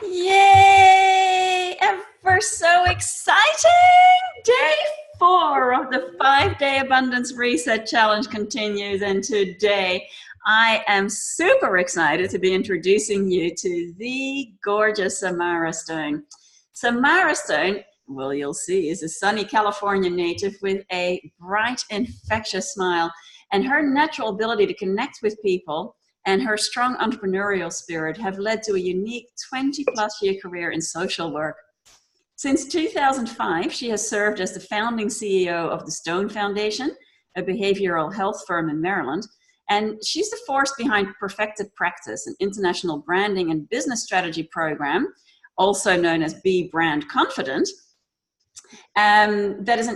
Yay! Ever so exciting! Day 4 of the 5-day Abundance Reset Challenge continues, and today I am super excited to be introducing you to the gorgeous Samara Stone. Samara Stone, well, you'll see, is a sunny California native with a bright, infectious smile, and her natural ability to connect with people and her strong entrepreneurial spirit have led to a unique 20-plus year career in social work. Since 2005, she has served as the founding CEO of the Stone Foundation, a behavioral health firm in Maryland, and she's the force behind Perfected Practice, an international branding and business strategy program, also known as Be Brand Confident, that is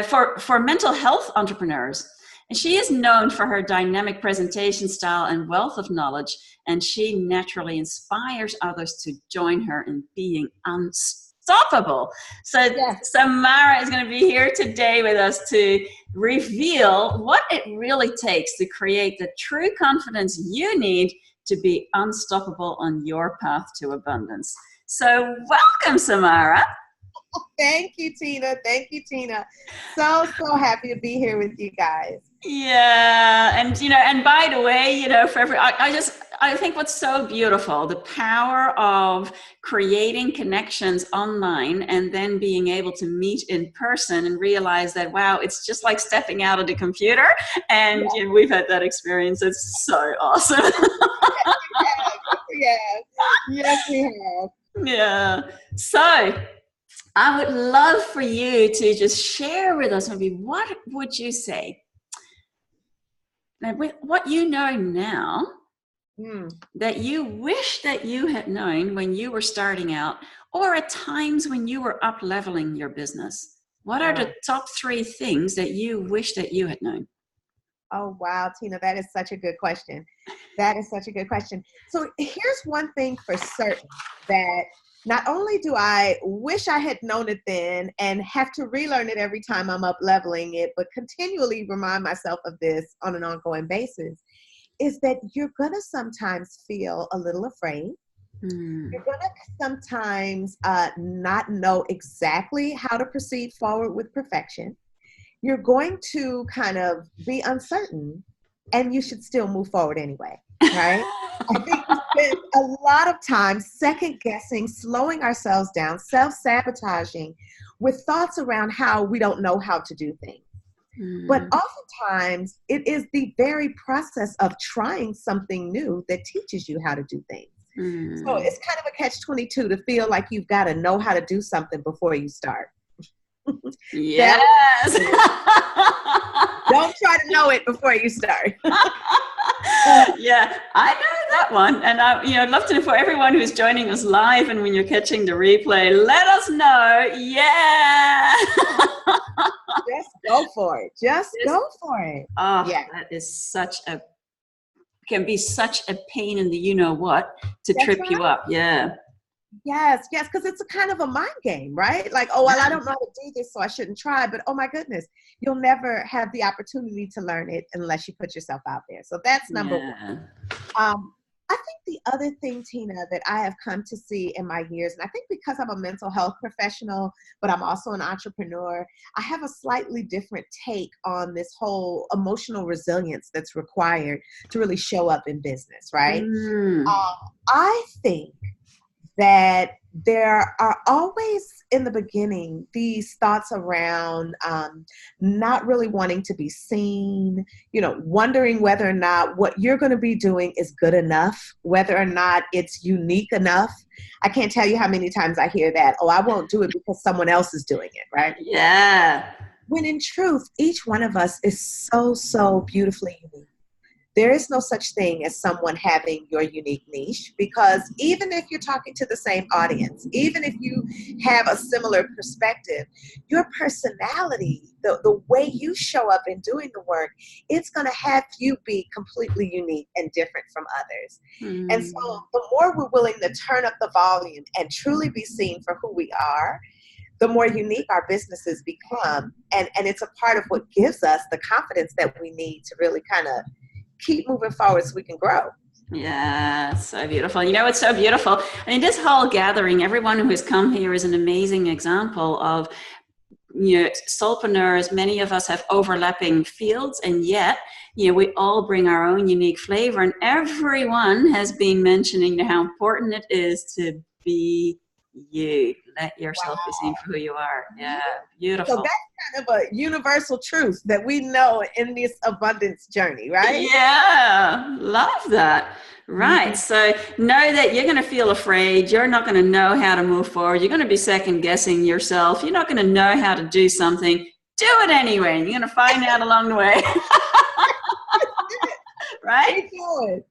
for mental health entrepreneurs. And she is known for her dynamic presentation style and wealth of knowledge, and she naturally inspires others to join her in being unstoppable. So yes. Samara is going to be here today with us to reveal what it really takes to create the true confidence you need to be unstoppable on your path to abundance. So welcome, Samara. Thank you, Tina. Thank you, Tina. So happy to be here with you guys. Yeah. And, and by the way, I think what's so beautiful, the power of creating connections online and then being able to meet in person and realize that, wow, it's just like stepping out of the computer. And we've had that experience. It's so awesome. Yes, we have. Yeah. So I would love for you to just share with us, maybe, what would you say? Now, with what you know now, that you wish that you had known when you were starting out, or at times when you were up leveling your business. What are the top 3 things that you wish that you had known? Oh, wow, Tina, that is such a good question. So here's one thing for certain, that not only do I wish I had known it then and have to relearn it every time I'm up leveling it, but continually remind myself of this on an ongoing basis, is that you're going to sometimes feel a little afraid. You're going to sometimes not know exactly how to proceed forward with perfection. You're going to kind of be uncertain, and you should still move forward anyway, right? I think we spend a lot of time second guessing, slowing ourselves down, self-sabotaging with thoughts around how we don't know how to do things. But oftentimes it is the very process of trying something new that teaches you how to do things. So it's kind of a catch-22 to feel like you've got to know how to do something before you start. Yes. Don't try to know it before you start. Yeah, I know that one. And I'd love to know, for everyone who's joining us live and when you're catching the replay, let us know. Yeah. Just go for it. Just go for it. Oh, yeah. That is can be such a pain in the you-know-what to trip you up. Yeah. Yes, because it's a kind of a mind game, right? Like, oh, well, I don't know how to do this, so I shouldn't try. But oh my goodness, you'll never have the opportunity to learn it unless you put yourself out there. So that's number one. I think the other thing, Tina, that I have come to see in my years, and I think because I'm a mental health professional, but I'm also an entrepreneur, I have a slightly different take on this whole emotional resilience that's required to really show up in business, right? I think that there are always in the beginning these thoughts around not really wanting to be seen, wondering whether or not what you're going to be doing is good enough, whether or not it's unique enough. I can't tell you how many times I hear that, oh, I won't do it because someone else is doing it, right? Yeah. When in truth, each one of us is so beautifully unique. There is no such thing as someone having your unique niche, because even if you're talking to the same audience, even if you have a similar perspective, your personality, the way you show up in doing the work, it's going to have you be completely unique and different from others. And so the more we're willing to turn up the volume and truly be seen for who we are, the more unique our businesses become. And it's a part of what gives us the confidence that we need to really kind of keep moving forward so we can grow. Yeah, so beautiful. You know, it's so beautiful. I mean, this whole gathering, everyone who has come here is an amazing example of, soulpreneurs. Many of us have overlapping fields, and yet, we all bring our own unique flavor. And everyone has been mentioning how important it is to be you. Let yourself be seen for who you are. Yeah, So beautiful. that's kind of a universal truth that we know in this abundance journey, right? Yeah, love that. Right. Mhm. So know that you're going to feel afraid. You're not going to know how to move forward. You're going to be second guessing yourself. You're not going to know how to do something. Do it anyway. And you're going to find out along the way. Right? Keep going.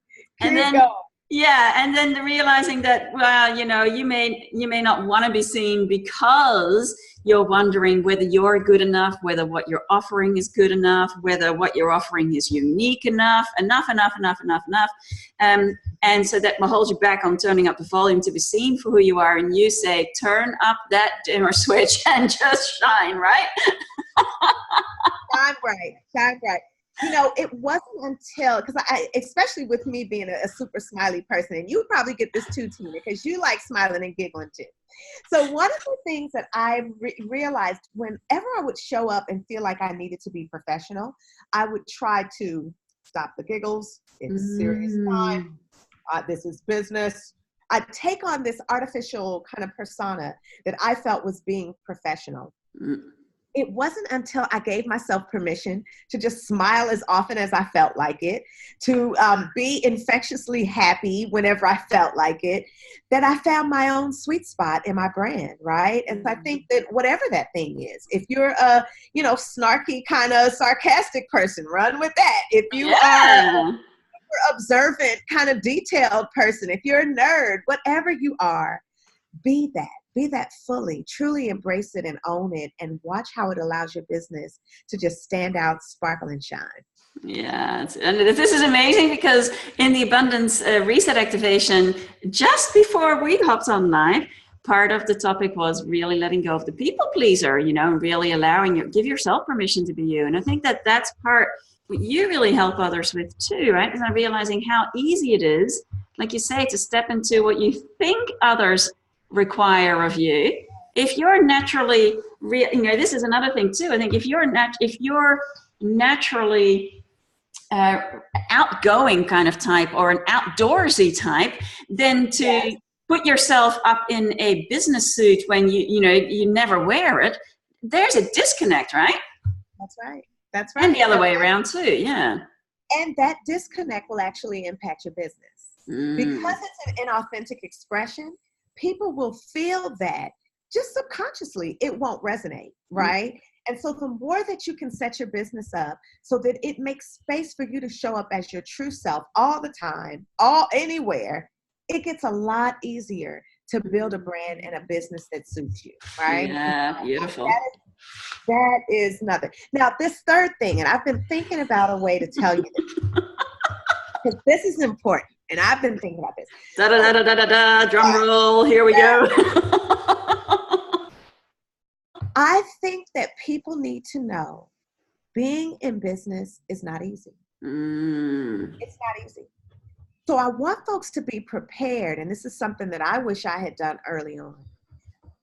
And Keep then, going. yeah, and then the realizing that, well, you may not want to be seen because you're wondering whether you're good enough, whether what you're offering is good enough, whether what you're offering is unique enough. And so that will hold you back on turning up the volume to be seen for who you are. And you say, turn up that dimmer switch and just shine, right? Shine bright. Shine bright. You know, it wasn't until, because especially with me being a super smiley person, and you probably get this too, Tina, because you like smiling and giggling too. So one of the things that I realized whenever I would show up and feel like I needed to be professional, I would try to stop the giggles. It's serious time. This is business. I'd take on this artificial kind of persona that I felt was being professional. It wasn't until I gave myself permission to just smile as often as I felt like it, to be infectiously happy whenever I felt like it, that I found my own sweet spot in my brand, right? And so I think that whatever that thing is, if you're a, snarky kind of sarcastic person, run with that. If you are observant kind of detailed person, if you're a nerd, whatever you are, be that. Be that fully, truly embrace it and own it, and watch how it allows your business to just stand out, sparkle, and shine. Yeah, and this is amazing because in the Abundance Reset Activation, just before we hopped on live, part of the topic was really letting go of the people pleaser, really allowing you, give yourself permission to be you. And I think that that's part what you really help others with too, right? Because I'm realizing how easy it is, like you say, to step into what you think others require of you. If you're naturally, this is another thing too. I think if you're naturally outgoing kind of type or an outdoorsy type, then to put yourself up in a business suit when you never wear it, there's a disconnect, right? That's right. That's right. And the other way around too, yeah. And that disconnect will actually impact your business. Because it's an inauthentic expression, people will feel that just subconsciously it won't resonate, right? And so the more that you can set your business up so that it makes space for you to show up as your true self all the time, anywhere, it gets a lot easier to build a brand and a business that suits you, right? Yeah, beautiful. That is nothing. Now, this third thing, and I've been thinking about a way to tell you this, because this is important, and I've been thinking about this. Da da da da da da. Drum roll. Here we go. I think that people need to know being in business is not easy. It's not easy. So I want folks to be prepared, and this is something that I wish I had done early on.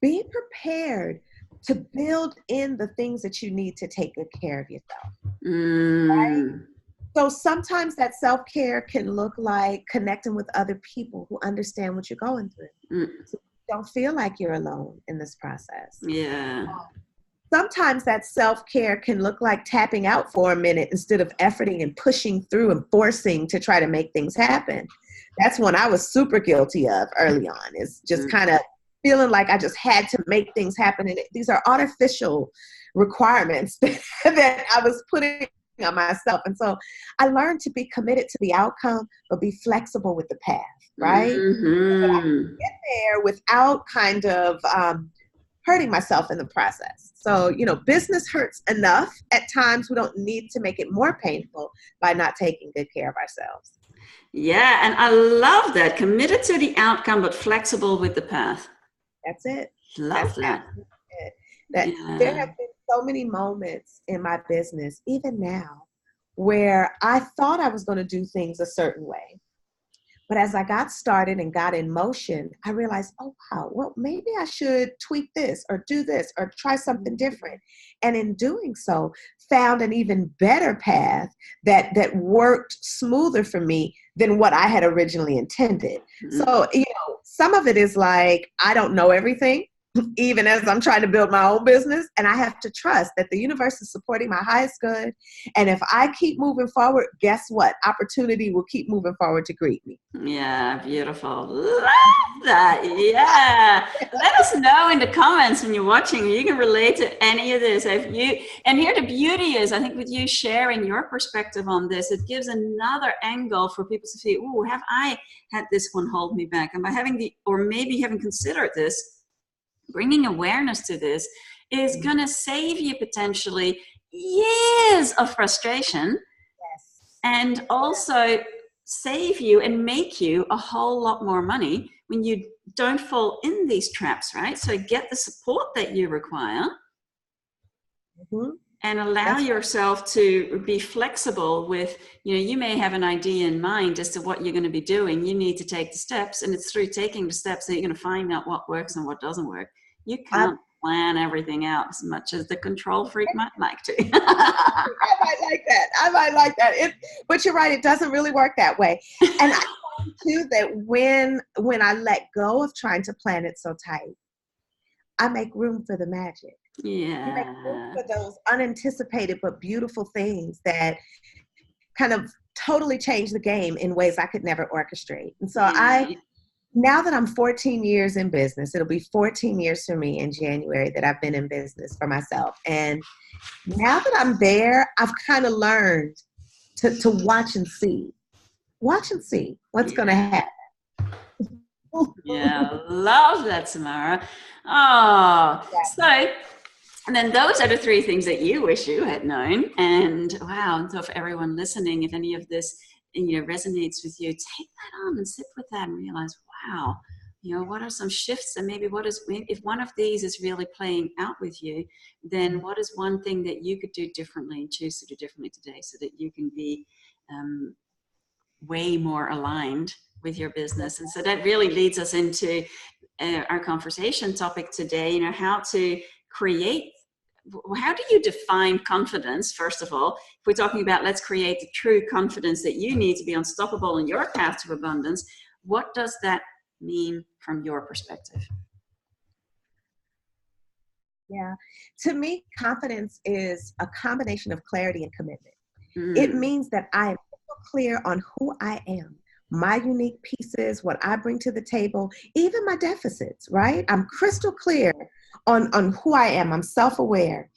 Be prepared to build in the things that you need to take good care of yourself. Right? So sometimes that self-care can look like connecting with other people who understand what you're going through. So you don't feel like you're alone in this process. Yeah. Sometimes that self-care can look like tapping out for a minute instead of efforting and pushing through and forcing to try to make things happen. That's one I was super guilty of early on, is just kind of feeling like I just had to make things happen. And these are artificial requirements that I was putting on myself. And so I learned to be committed to the outcome, but be flexible with the path, right? So that I can get there without kind of hurting myself in the process. So, business hurts enough at times. We don't need to make it more painful by not taking good care of ourselves. Yeah, and I love that. Committed to the outcome, but flexible with the path. That's it. Love that. It. There have been so many moments in my business, even now, where I thought I was going to do things a certain way. But as I got started and got in motion, I realized, oh, wow, well, maybe I should tweak this or do this or try something different. And in doing so, found an even better path that worked smoother for me than what I had originally intended. So, some of it is like, I don't know everything, even as I'm trying to build my own business. And I have to trust that the universe is supporting my highest good. And if I keep moving forward, guess what? Opportunity will keep moving forward to greet me. Yeah, beautiful. Love that. Yeah. Let us know in the comments when you're watching. You can relate to any of this. And here the beauty is, I think with you sharing your perspective on this, it gives another angle for people to see, oh, have I had this one hold me back? Am I or maybe haven't considered this? Bringing awareness to this is going to save you potentially years of frustration. Yes. And also save you and make you a whole lot more money when you don't fall in these traps, right? So get the support that you require and allow yourself to be flexible with, you may have an idea in mind as to what you're going to be doing. You need to take the steps, and it's through taking the steps that you're going to find out what works and what doesn't work. You can't plan everything out as much as the control freak might like to. I might like that. But you're right. It doesn't really work that way. And I find too that when I let go of trying to plan it so tight, I make room for the magic. Yeah. You make room for those unanticipated but beautiful things that kind of totally change the game in ways I could never orchestrate. And so now that I'm 14 years in business, it'll be 14 years for me in January that I've been in business for myself. And now that I'm there, I've kind of learned to watch and see what's going to happen. Yeah, love that, Samara. Oh, so, and then those are the three things that you wish you had known. And wow, and so for everyone listening, if any of this resonates with you, take that on and sit with that and realize, wow, what are some shifts, and maybe if one of these is really playing out with you, then what is one thing that you could do differently and choose to do differently today so that you can be way more aligned with your business. And so that really leads us into our conversation topic today, how to create. How do you define confidence, first of all? If we're talking about let's create the true confidence that you need to be unstoppable in your path to abundance, what does that mean from your perspective? Yeah. To me, confidence is a combination of clarity and commitment. It means that I am clear on who I am, my unique pieces, what I bring to the table, even my deficits, right? I'm crystal clear on who I am. I'm self-aware.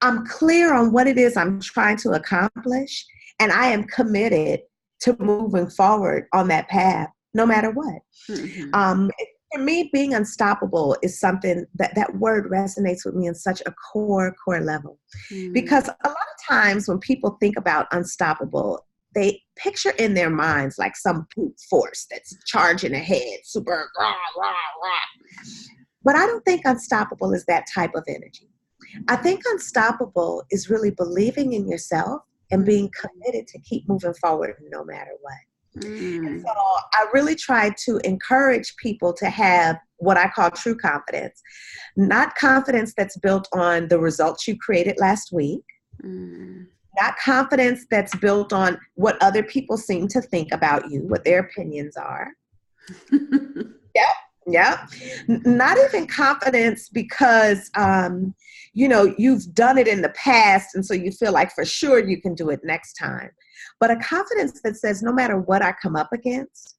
I'm clear on what it is I'm trying to accomplish, and I am committed to moving forward on that path, no matter what. For me, being unstoppable is something that word resonates with me in such a core level. Because a lot of times when people think about unstoppable, they picture in their minds like some brute force that's charging ahead, super rah, rah, rah. But I don't think unstoppable is that type of energy. I think unstoppable is really believing in yourself and being committed to keep moving forward no matter what. And so I really try to encourage people to have what I call true confidence, not confidence that's built on the results you created last week, not confidence that's built on what other people seem to think about you, what their opinions are. Yep. Not even confidence because, you've done it in the past and so you feel like for sure you can do it next time. But a confidence that says no matter what I come up against,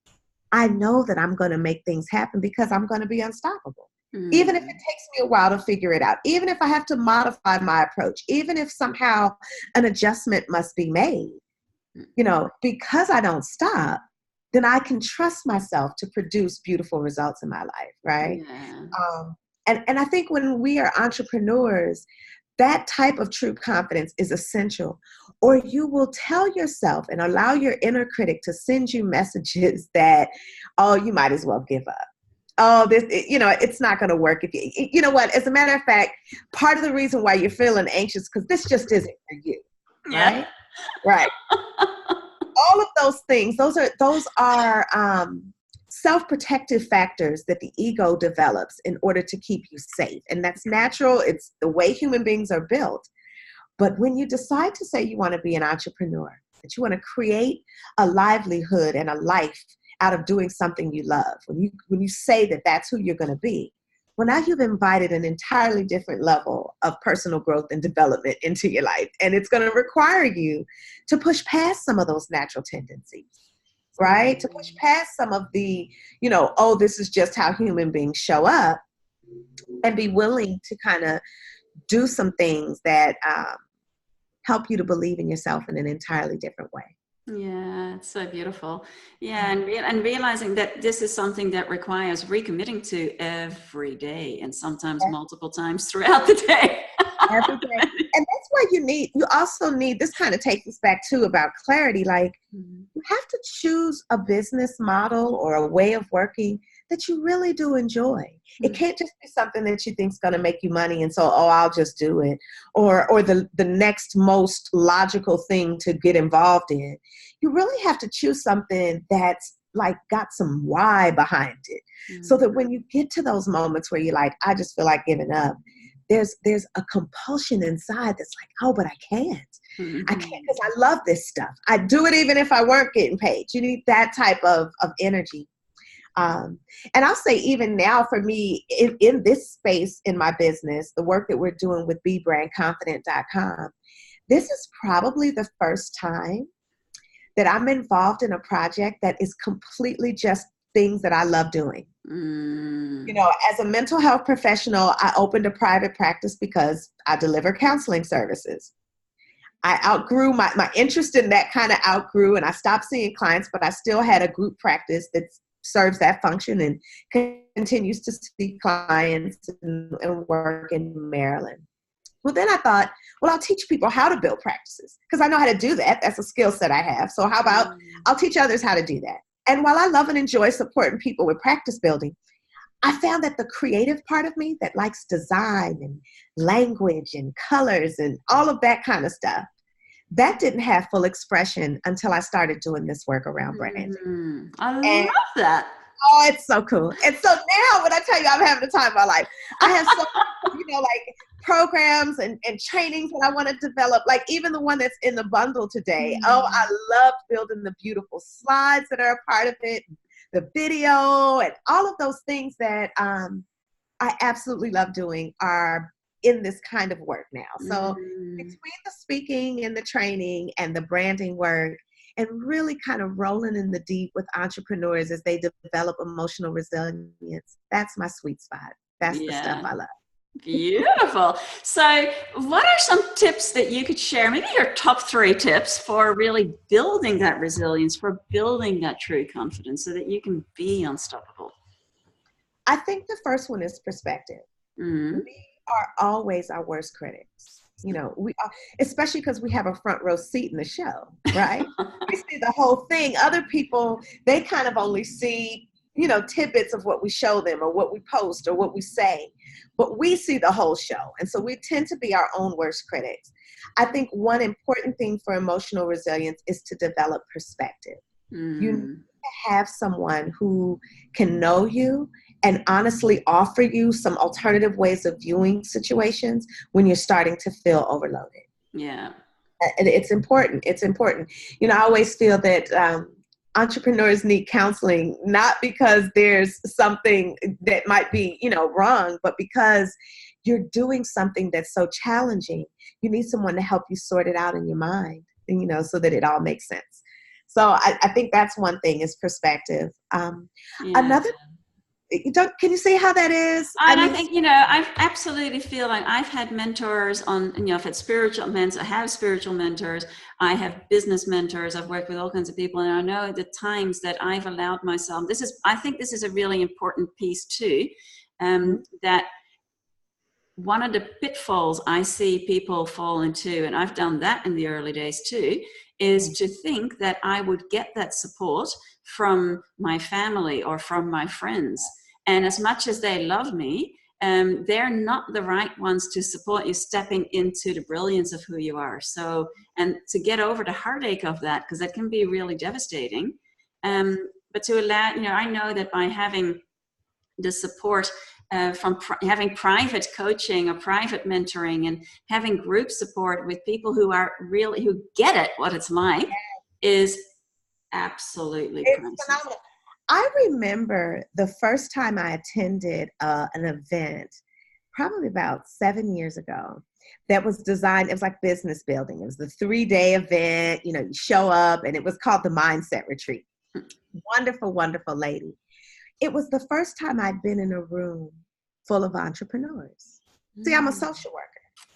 I know that I'm going to make things happen because I'm going to be unstoppable. Even if it takes me a while to figure it out, even if I have to modify my approach, even if somehow an adjustment must be made, because I don't stop, then I can trust myself to produce beautiful results in my life, right? Yeah. And I think when we are entrepreneurs, that type of true confidence is essential, or you will tell yourself and allow your inner critic to send you messages that, oh, you might as well give up. Oh, it's not going to work if you know what? As a matter of fact, part of the reason why you're feeling anxious because this just isn't for you, right? Right. all of those things, those are self-protective factors that the ego develops in order to keep you safe. And that's natural. It's the way human beings are built. But when you decide to say you want to be an entrepreneur, that you want to create a livelihood and a life out of doing something you love, when you say that that's who you're going to be, well, now you've invited an entirely different level of personal growth and development into your life. And it's going to require you to push past some of those natural tendencies, right? To push past some of the, oh, this is just how human beings show up, and be willing to kind of do some things that help you to believe in yourself in an entirely different way. Yeah, it's so beautiful. Yeah, and realizing that this is something that requires recommitting to every day, and sometimes multiple times throughout the day. Every day. And that's why you also need, this kind of takes us back too about clarity. Like, you have to choose a business model or a way of working that you really do enjoy. It can't just be something that you think is going to make you money, and so, oh, I'll just do it. Or the next most logical thing to get involved in. You really have to choose something that's like got some why behind it. So that when you get to those moments where you're like, I just feel like giving up, there's a compulsion inside that's like, oh, but I can't. I can't because I love this stuff. I'd do it even if I weren't getting paid. You need that type of energy. And I'll say even now for me in this space in my business, the work that we're doing with bebrandconfident.com, this is probably the first time that I'm involved in a project that is completely just things that I love doing. As a mental health professional, I opened a private practice because I deliver counseling services. I outgrew my interest in that kind of outgrew, and I stopped seeing clients, but I still had a group practice that serves that function and continues to see clients and work in Maryland. Well, then I thought, well, I'll teach people how to build practices because I know how to do that. That's a skill set I have. So how about I'll teach others how to do that? And while I love and enjoy supporting people with practice building, I found that the creative part of me that likes design and language and colors and all of that kind of stuff, that didn't have full expression until I started doing this work around branding. I love that. Oh, it's so cool. And so now when I tell you I'm having the time of my life, I have so like programs and trainings that I want to develop, like even the one that's in the bundle today. Oh, I love building the beautiful slides that are a part of it, the video, and all of those things that I absolutely love doing are in this kind of work now. So between the speaking and the training and the branding work, and really kind of rolling in the deep with entrepreneurs as they develop emotional resilience, that's my sweet spot. That's the stuff I love. Beautiful. So what are some tips that you could share? Maybe your top 3 tips for really building that resilience, for building that true confidence so that you can be unstoppable. I think the first one is perspective. We are always our worst critics. We are, especially because we have a front row seat in the show, right? We see the whole thing. Other people, they kind of only see, tidbits of what we show them or what we post or what we say, but we see the whole show. And so we tend to be our own worst critics. I think one important thing for emotional resilience is to develop perspective. You need to have someone who can know you and honestly offer you some alternative ways of viewing situations when you're starting to feel overloaded. Yeah. And it's important. It's important. I always feel that entrepreneurs need counseling, not because there's something that might be, wrong, but because you're doing something that's so challenging. You need someone to help you sort it out in your mind, so that it all makes sense. So I think that's one thing is perspective. Another, can you see how that is? I think, I absolutely feel like I've had mentors on, I've had spiritual mentors, I have spiritual mentors, I have business mentors, I've worked with all kinds of people, and I know the times that I've allowed myself, I think this is a really important piece too, that one of the pitfalls I see people fall into, and I've done that in the early days too, is to think that I would get that support from my family or from my friends. And as much as they love me, they're not the right ones to support you stepping into the brilliance of who you are. So, and to get over the heartache of that, because that can be really devastating. But to allow, I know that by having the support from having private coaching or private mentoring and having group support with people who get it, what it's like, is absolutely priceless. Phenomenal. I remember the first time I attended an event, probably about 7 years ago, that was designed, it was like business building. It was the 3-day event, you show up, and it was called the Mindset Retreat. Wonderful, wonderful lady. It was the first time I'd been in a room full of entrepreneurs. See, I'm a social worker.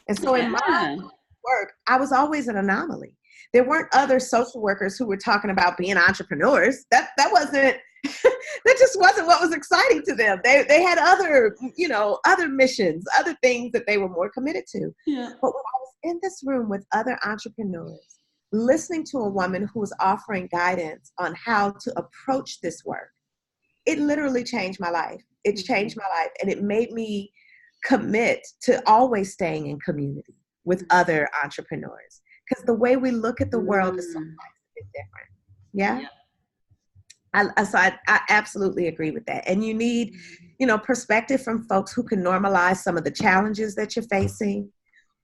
And so in my work, I was always an anomaly. There weren't other social workers who were talking about being entrepreneurs. That wasn't, that just wasn't what was exciting to them. They had other, other missions, other things that they were more committed to. Yeah. But when I was in this room with other entrepreneurs, listening to a woman who was offering guidance on how to approach this work, it literally changed my life. It changed my life, and it made me commit to always staying in community with other entrepreneurs, because the way we look at the world is sometimes a bit different. Yeah. I absolutely agree with that. And you need, perspective from folks who can normalize some of the challenges that you're facing,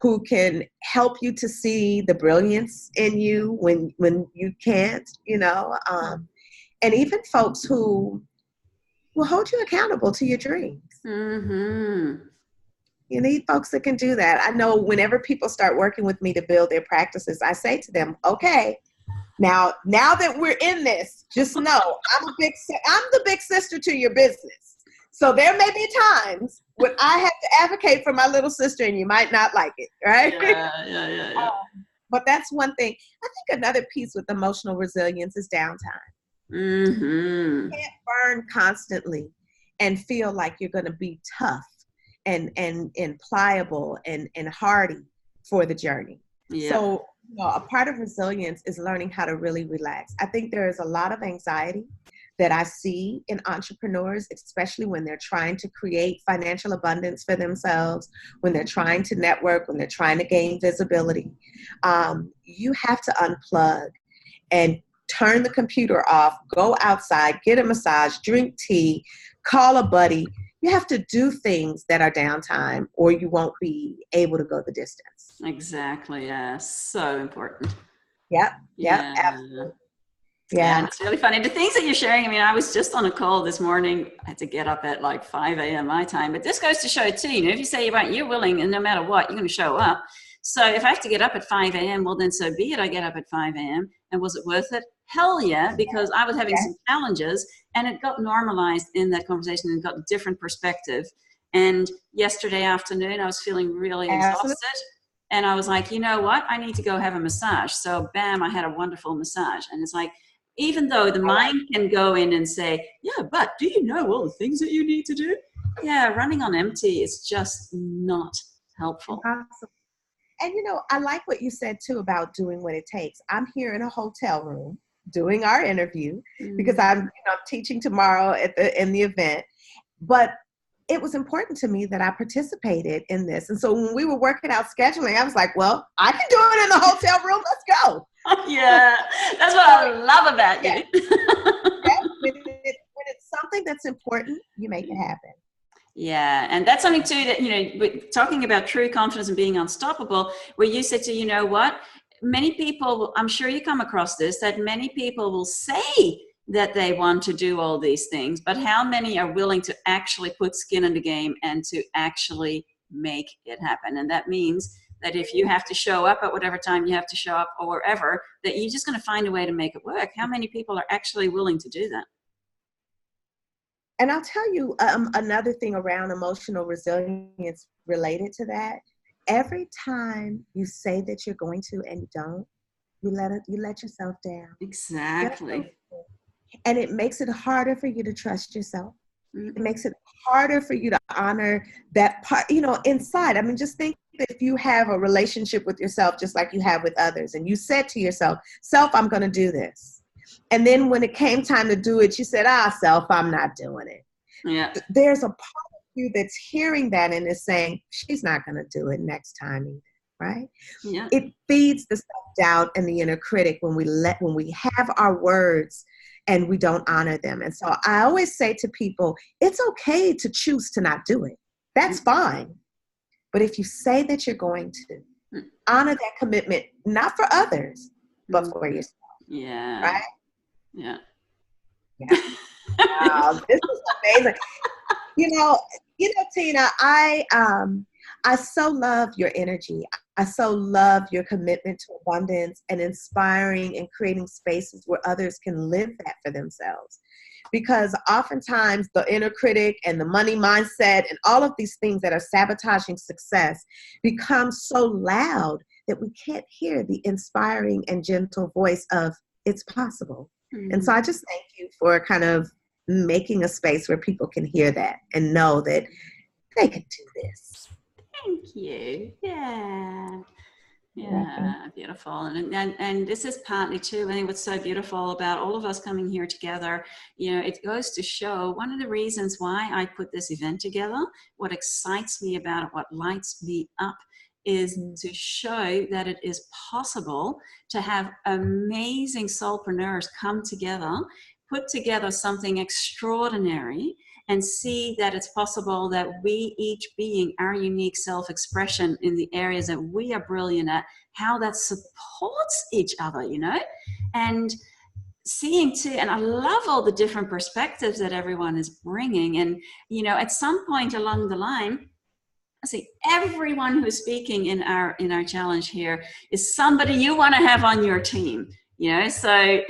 who can help you to see the brilliance in you when you can't, and even folks who will hold you accountable to your dreams. Mm-hmm. You need folks that can do that. I know whenever people start working with me to build their practices, I say to them, okay, now that we're in this, just know I'm the big sister to your business. So there may be times when I have to advocate for my little sister and you might not like it, right? Yeah. But that's one thing. I think another piece with emotional resilience is downtime. Mm-hmm. You can't burn constantly and feel like you're going to be tough and pliable and hardy for the journey. Yeah. So a part of resilience is learning how to really relax. I think there is a lot of anxiety that I see in entrepreneurs, especially when they're trying to create financial abundance for themselves, when they're trying to network, when they're trying to gain visibility. You have to unplug and turn the computer off, go outside, get a massage, drink tea, call a buddy. You have to do things that are downtime, or you won't be able to go the distance. Exactly. Yeah. So important. Yep. Yeah. Absolutely. Yeah. And it's really funny. The things that you're sharing, I was just on a call this morning. I had to get up at like 5 a.m. my time, but this goes to show too, if you say you're willing and no matter what, you're going to show up. So if I have to get up at 5 a.m., well, then so be it. I get up at 5 a.m. And was it worth it? Hell yeah, because I was having some challenges and it got normalized in that conversation and got a different perspective. And yesterday afternoon, I was feeling really exhausted. And I was like, you know what? I need to go have a massage. So bam, I had a wonderful massage. And it's like, even though the mind can go in and say, yeah, but do you know all the things that you need to do? Yeah, running on empty is just not helpful. Awesome. And, I like what you said, too, about doing what it takes. I'm here in a hotel room doing our interview because I'm teaching tomorrow in the event. But it was important to me that I participated in this. And so when we were working out scheduling, I was like, well, I can do it in the hotel room. Let's go. Yeah, that's what I love about you. When it's something that's important, you make it happen. Yeah, and that's something too that, talking about true confidence and being unstoppable, where you said to, what, many people, I'm sure you come across this, that many people will say that they want to do all these things, but how many are willing to actually put skin in the game and to actually make it happen? And that means that if you have to show up at whatever time you have to show up or wherever, that you're just going to find a way to make it work. How many people are actually willing to do that? And I'll tell you another thing around emotional resilience related to that. Every time you say that you're going to and you don't, you let yourself down. Exactly. And it makes it harder for you to trust yourself. It makes it harder for you to honor that part, inside. Just think that if you have a relationship with yourself, just like you have with others, and you said to yourself, self, I'm going to do this. And then when it came time to do it, you said, self, I'm not doing it. Yeah. There's a part of you that's hearing that and is saying, she's not going to do it next time either, right? Yeah. It feeds the self-doubt and the inner critic when we have our words and we don't honor them. And so I always say to people, it's okay to choose to not do it. That's fine. But if you say that you're going to, honor that commitment, not for others, but for yourself. Yeah. Right? Yeah. Yeah. Wow, this is amazing. You know, Tina, I so love your energy. I so love your commitment to abundance and inspiring and creating spaces where others can live that for themselves. Because oftentimes the inner critic and the money mindset and all of these things that are sabotaging success become so loud that we can't hear the inspiring and gentle voice of it's possible. And so I just thank you for kind of making a space where people can hear that and know that they can do this. Thank you. Yeah, beautiful. And this is partly too, I think what's so beautiful about all of us coming here together, it goes to show one of the reasons why I put this event together, what excites me about it, what lights me up, is to show that it is possible to have amazing soulpreneurs come together, put together something extraordinary, and see that it's possible that we each being our unique self-expression in the areas that we are brilliant at, how that supports each other, and seeing too, and I love all the different perspectives that everyone is bringing. And, at some point along the line, I see everyone who's speaking in our challenge here is somebody you want to have on your team, so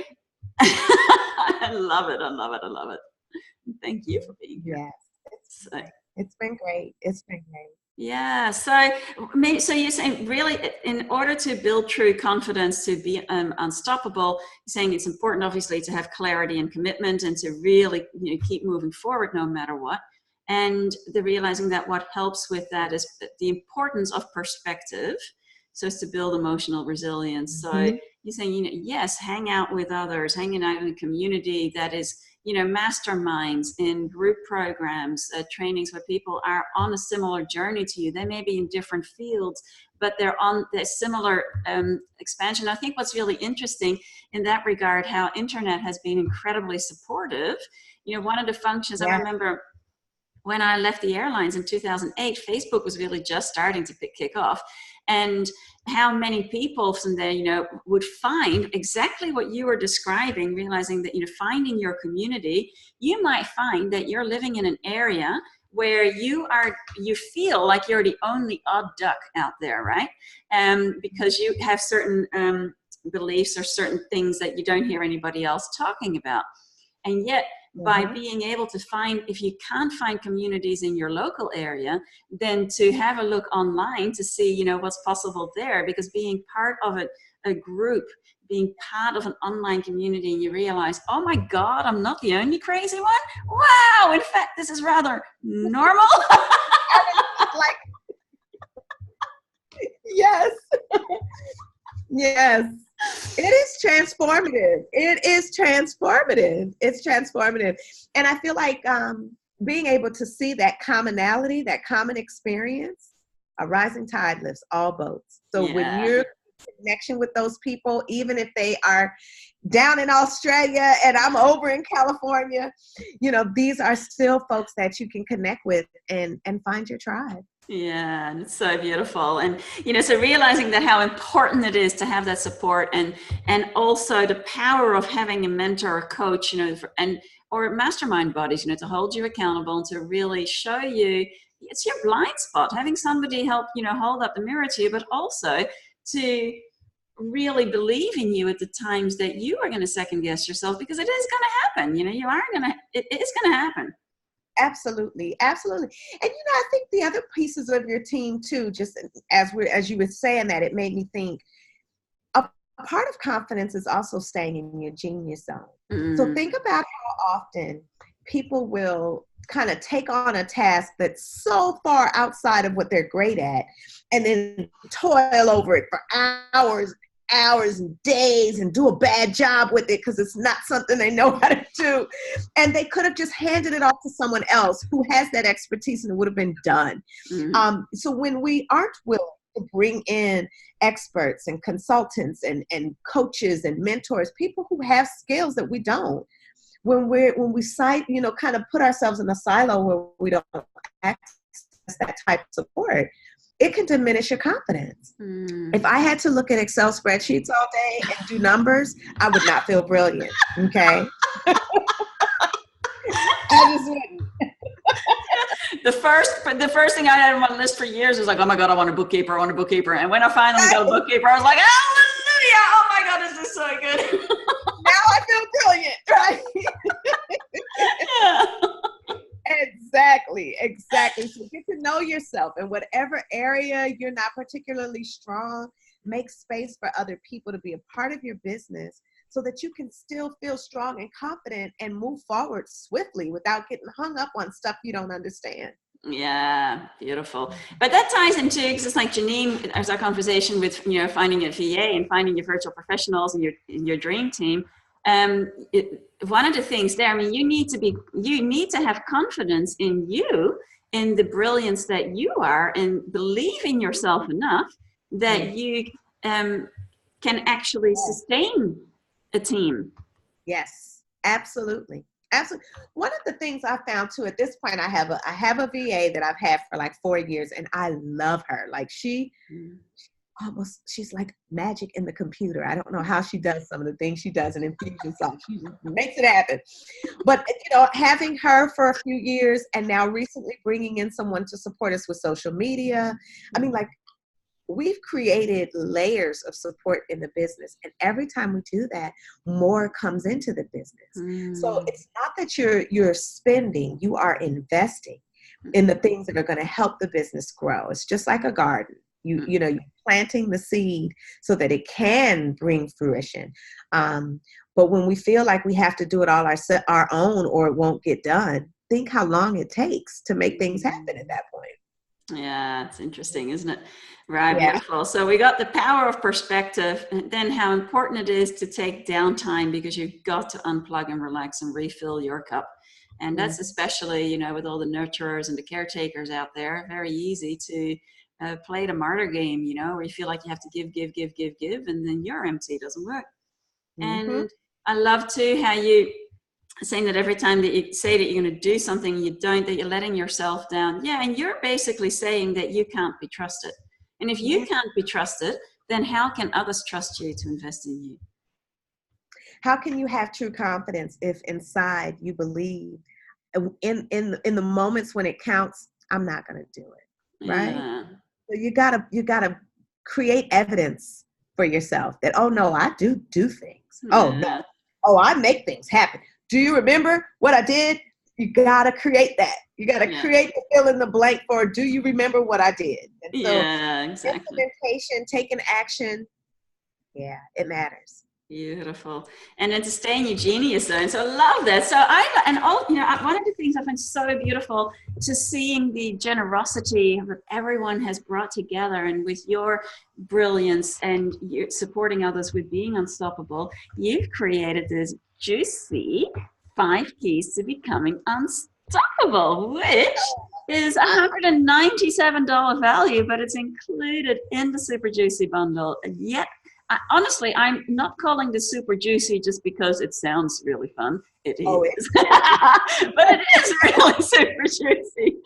I love it. I love it. I love it. Thank you for being here. Yes, it's been great. It's been great. Yeah. So you're saying really, in order to build true confidence, to be unstoppable, you're saying it's important, obviously, to have clarity and commitment and to really keep moving forward no matter what. And the realizing that what helps with that is the importance of perspective. So it's to build emotional resilience. So you're saying, yes, hang out with others, hanging out in a community that is, masterminds, in group programs, trainings where people are on a similar journey to you. They may be in different fields, but they're on the similar expansion. I think what's really interesting in that regard, how internet has been incredibly supportive. One of the functions, I remember when I left the airlines in 2008, Facebook was really just starting to kick off. And how many people from there, would find exactly what you were describing, realizing that, finding your community, you might find that you're living in an area where you feel like you're the only odd duck out there, right? Because you have certain beliefs or certain things that you don't hear anybody else talking about. And yet, by being able to find, if you can't find communities in your local area, then to have a look online to see, what's possible there, because being part of a group, being part of an online community, and you realize, oh my God, I'm not the only crazy one. Wow, in fact, this is rather normal. Yes. Yes. It is transformative. It's transformative. And I feel like being able to see that commonality, that common experience, a rising tide lifts all boats. So when you're in connection with those people, even if they are down in Australia and I'm over in California, these are still folks that you can connect with and find your tribe. Yeah, and it's so beautiful. And, so realizing that how important it is to have that support and also the power of having a mentor or coach, or mastermind bodies, to hold you accountable and to really show you it's your blind spot, having somebody help, hold up the mirror to you, but also to really believe in you at the times that you are going to second guess yourself, because it is going to happen. It is going to happen. Absolutely. And, I think the other pieces of your team too, just as you were saying that, it made me think a part of confidence is also staying in your genius zone. So think about how often people will kind of take on a task that's so far outside of what they're great at and then toil over it for hours hours and days and do a bad job with it because it's not something they know how to do. And they could have just handed it off to someone else who has that expertise and it would have been done. So when we aren't willing to bring in experts and consultants and coaches and mentors, people who have skills that we don't, when we cite, kind of put ourselves in a silo where we don't access that type of support, it can diminish your confidence. If I had to look at Excel spreadsheets all day and do numbers, I would not feel brilliant. Okay. I just wouldn't. The first thing I had on my list for years was like, oh my God, I want a bookkeeper. And when I finally got a bookkeeper, I was like, hallelujah. Oh my God, this is so good. Now I feel brilliant, right? Yeah. Exactly. So get to know yourself in whatever area you're not particularly strong. Make space for other people to be a part of your business so that you can still feel strong and confident and move forward swiftly without getting hung up on stuff you don't understand. Yeah, beautiful. But that ties into, because it's like Janine, as our conversation with, finding a VA and finding your virtual professionals and your dream team. One of the things there, I mean, you need to have confidence in you, in the brilliance that you are, and believe in yourself enough that you can actually sustain a team. Yes, absolutely. One of the things I found too, at this point, I have a VA that I've had for like 4 years, and I love her. Like she's like magic in the computer. I don't know how she does some of the things she does in Infusionsoft. She makes it happen. But having her for a few years and now recently bringing in someone to support us with social media. I mean, like, we've created layers of support in the business. And every time we do that, more comes into the business. So it's not that you're spending, you are investing in the things that are going to help the business grow. It's just like a garden. You're planting the seed so that it can bring fruition. But when we feel like we have to do it all our own or it won't get done, think how long it takes to make things happen at that point. Yeah, it's interesting, isn't it? Right, Yeah. beautiful. So we got the power of perspective, and then how important it is to take downtime, because you've got to unplug and relax and refill your cup. And that's especially, with all the nurturers and the caretakers out there, very easy to play the martyr game, where you feel like you have to give, and then you're empty. It doesn't work. And I love too how you saying that every time that you say that you're going to do something, you don't, that you're letting yourself down. Yeah, and you're basically saying that you can't be trusted. And if you can't be trusted, then how can others trust you to invest in you? How can you have true confidence if inside you believe in the moments when it counts, I'm not going to do it, right? Yeah. So you gotta create evidence for yourself that, oh no, I do things. Oh no, oh, I make things happen. Do you remember what I did? You gotta create that. You gotta create the fill in the blank for, do you remember what I did? And so exactly. implementation, taking action, it matters. Beautiful. And then to stay in your genius zone. So I love that. So one of the things I find so beautiful to seeing the generosity that everyone has brought together, and with your brilliance and you supporting others with being unstoppable, you've created this juicy 5 keys to becoming unstoppable, which is $197 value, but it's included in the super juicy bundle. And yet, honestly, I'm not calling this super juicy just because it sounds really fun. It is. Oh, but it is really super juicy.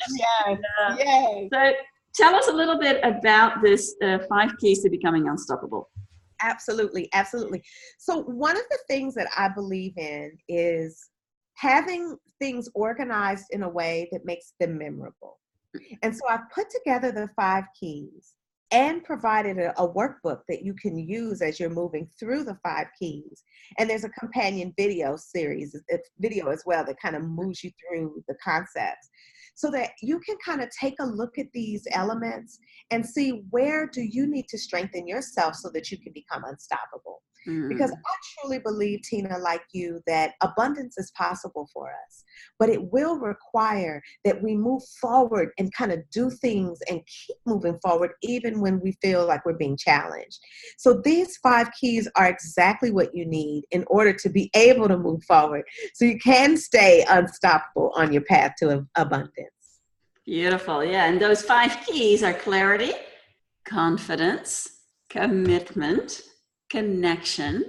Yes. So tell us a little bit about this 5 keys to becoming unstoppable. Absolutely. So one of the things that I believe in is having things organized in a way that makes them memorable. And so I've put together the 5 keys and provided a workbook that you can use as you're moving through the 5 keys. And there's a companion video series, video as well, that kind of moves you through the concepts so that you can kind of take a look at these elements and see, where do you need to strengthen yourself so that you can become unstoppable? Because I truly believe, Tina, like you, that abundance is possible for us, but it will require that we move forward and kind of do things and keep moving forward, even when we feel like we're being challenged. So these 5 keys are exactly what you need in order to be able to move forward, so you can stay unstoppable on your path to abundance. Beautiful. Yeah. And those 5 keys are clarity, confidence, commitment, connection,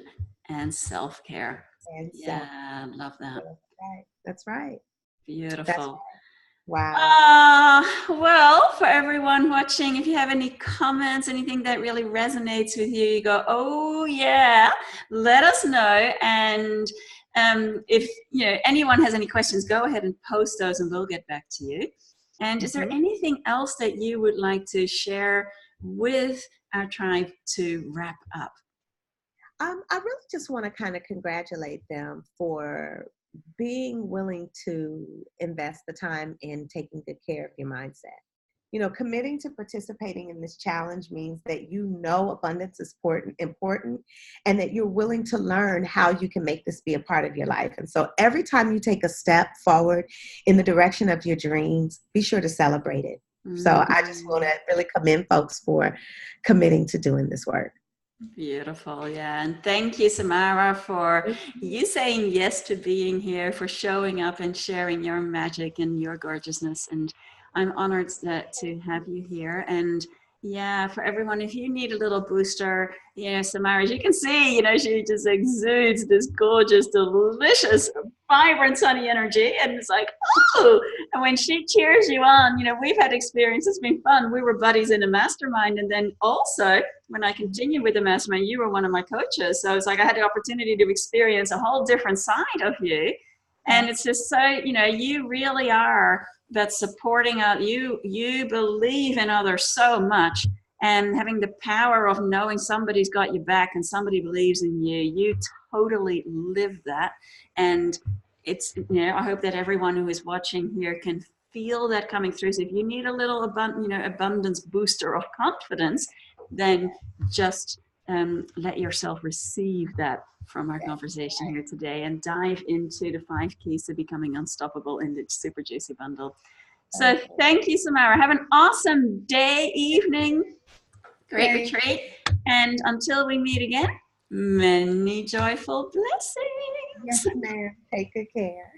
and self-care. And Yeah, love that. That's right. Beautiful. That's right. Wow. Well, for everyone watching, if you have any comments, anything that really resonates with you, you go, oh yeah, let us know. And if anyone has any questions, go ahead and post those and we'll get back to you. And is there anything else that you would like to share with our tribe to wrap up? I really just want to kind of congratulate them for being willing to invest the time in taking good care of your mindset. Committing to participating in this challenge means that abundance is important, and that you're willing to learn how you can make this be a part of your life. And so every time you take a step forward in the direction of your dreams, be sure to celebrate it. So I just want to really commend folks for committing to doing this work. Beautiful. Yeah. And thank you, Samara, for you saying yes to being here, for showing up and sharing your magic and your gorgeousness. And I'm honored to have you here. And yeah, for everyone, if you need a little booster, Samara, as you can see, she just exudes this gorgeous, delicious, vibrant, sunny energy. And it's like, oh, and when she cheers you on, we've had experience. It's been fun. We were buddies in a mastermind. And then also, when I continued with the mastermind, you were one of my coaches. So it's like I had the opportunity to experience a whole different side of you. And it's just so, you really are that supporting you believe in others so much, and having the power of knowing somebody's got your back and somebody believes in you totally live that. And it's, I hope that everyone who is watching here can feel that coming through. So if you need a little abundance booster of confidence, then just let yourself receive that from our conversation here today, and dive into the 5 keys to becoming unstoppable in the super juicy bundle. So thank you, Samara. Have an awesome day, evening, great retreat, and until we meet again, many joyful blessings. Yes, ma'am. Take good care.